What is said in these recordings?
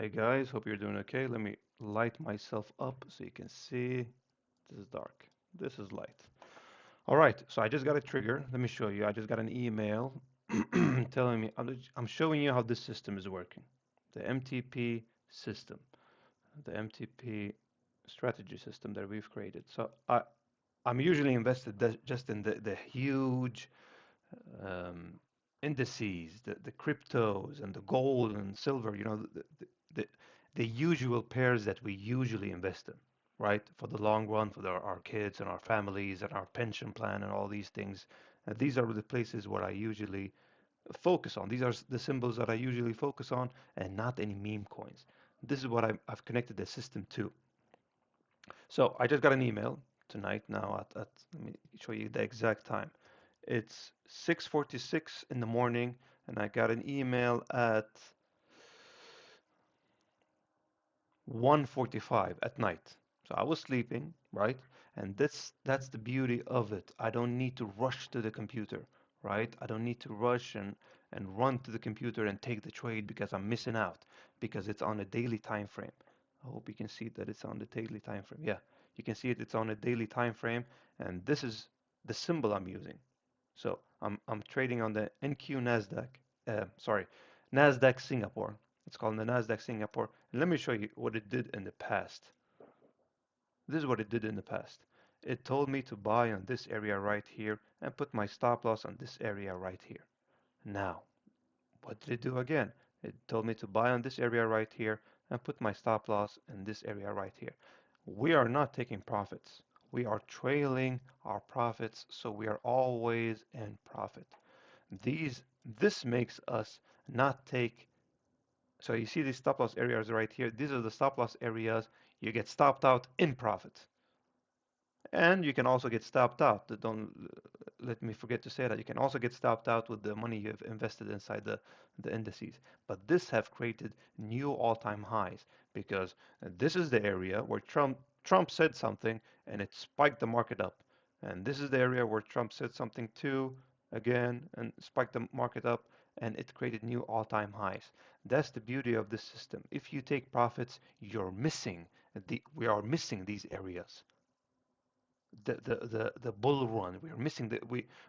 Hey guys, hope you're doing okay. Let me light myself up so you can see. This is dark. This is light. All right, so I just got a trigger. Let me show you. I just got an email telling me I'm showing you how this system is working. The MTP system, the MTP strategy system that we've created. I'm usually invested just in the huge um, indices, the cryptos and the gold and silver, the, the usual pairs that we usually invest in, right? For the long run, for our kids and our families and our pension plan and all these things. These are the places where I usually focus on. These are the symbols that I usually focus on and not any meme coins. This is what I've connected the system to. So I just got an email tonight now let me show you the exact time. It's 6:46 in the morning, and I got an email at 1:45 at night. So I was sleeping, right? And that's the beauty of it. I don't need to rush to the computer, right? I don't need to rush and run to the computer and take the trade because I'm missing out because it's on a daily time frame. I hope you can see that it's on the daily time frame. Yeah, you can see it. It's on a daily time frame, and this is the symbol I'm using. So I'm trading on the NQ Nasdaq, sorry, Nasdaq Singapore. It's called the Nasdaq Singapore. And let me show you what it did in the past. This is what it did in the past. It told me to buy on this area right here and put my stop loss on this area right here. Now, what did it do again? It told me to buy on this area right here and put my stop loss in this area right here. We are not taking profits. We are trailing our profits, so we are always in profit. This makes us not take. So you see these stop loss areas right here. These are the stop loss areas. You get stopped out in profit. And you can also get stopped out. Don't let me forget to say that. You can also get stopped out with the money you've invested inside the indices. But this have created new all-time highs because this is the area where Trump said something and it spiked the market up. And this is the area where Trump said something too again and spiked the market up and it created new all-time highs. That's the beauty of this system. If you take profits, we are missing these areas, the bull run. We're missing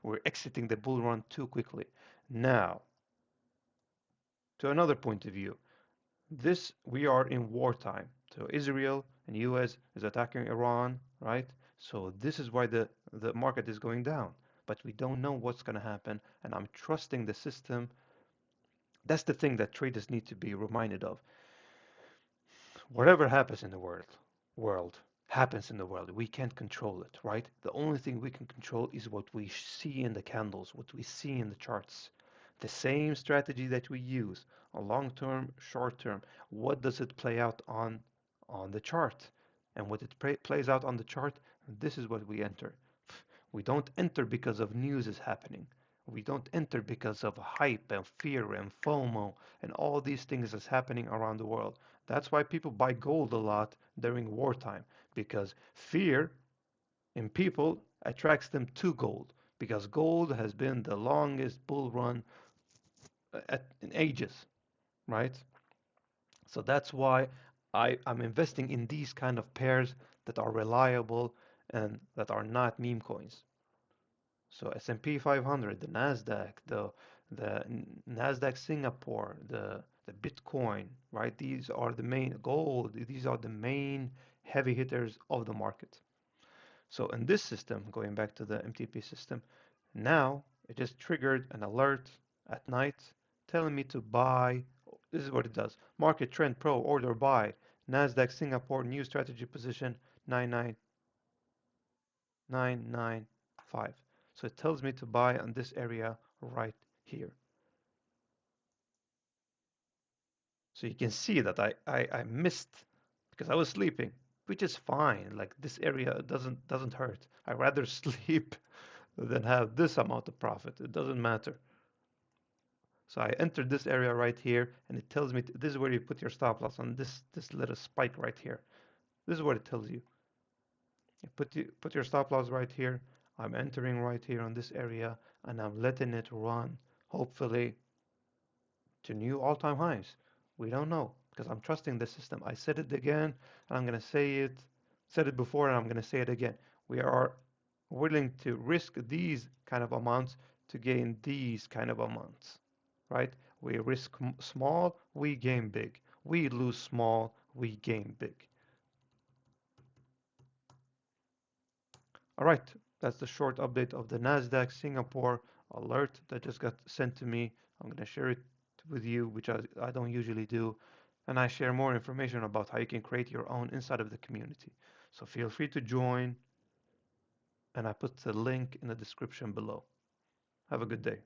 we're exiting the bull run too quickly. Now, to another point of view, this we are in wartime. So Israel and US is attacking Iran, right? So this is why the market is going down. But we don't know what's going to happen, and I'm trusting the system. That's the thing that traders need to be reminded of. Whatever happens in the world happens in the world. We can't control it, right? The only thing we can control is what we see in the candles, what we see in the charts. The same strategy that we use on long term, short term. What does it play out on the chart? And what it plays out on the chart, this is what we enter. We don't enter because of news is happening. We don't enter because of hype and fear and FOMO and all these things that's happening around the world. That's why people buy gold a lot during wartime, because fear in people attracts them to gold, because gold has been the longest bull run in ages, right? So that's why I'm investing in these kind of pairs that are reliable and that are not meme coins. So S&P 500, the Nasdaq, the Nasdaq Singapore, the Bitcoin, right? These are the main gold. These are the main heavy hitters of the market. So in this system, going back to the MTP system, now it just triggered an alert at night telling me to buy. This is what it does. Market Trend Pro order buy. Nasdaq Singapore new strategy position 99995. So it tells me to buy on this area right here. So you can see that I missed because I was sleeping, which is fine. Like this area doesn't hurt. I rather sleep than have this amount of profit. It doesn't matter. So I entered this area right here, and it tells me this is where you put your stop loss on this little spike right here. This is what it tells you. You put your stop loss right here. I'm entering right here on this area, and I'm letting it run, hopefully, to new all-time highs. We don't know. because I'm trusting the system. I said it again, and I'm going to say it, said it before, and I'm going to say it again. We are willing to risk these kind of amounts to gain these kind of amounts, right? We risk small, we gain big. We lose small, we gain big. All right, that's the short update of the NASDAQ Singapore alert that just got sent to me. I'm going to share it with you, which I don't usually do. And I share more information about how you can create your own inside of the community. So feel free to join, and I put the link in the description below. Have a good day.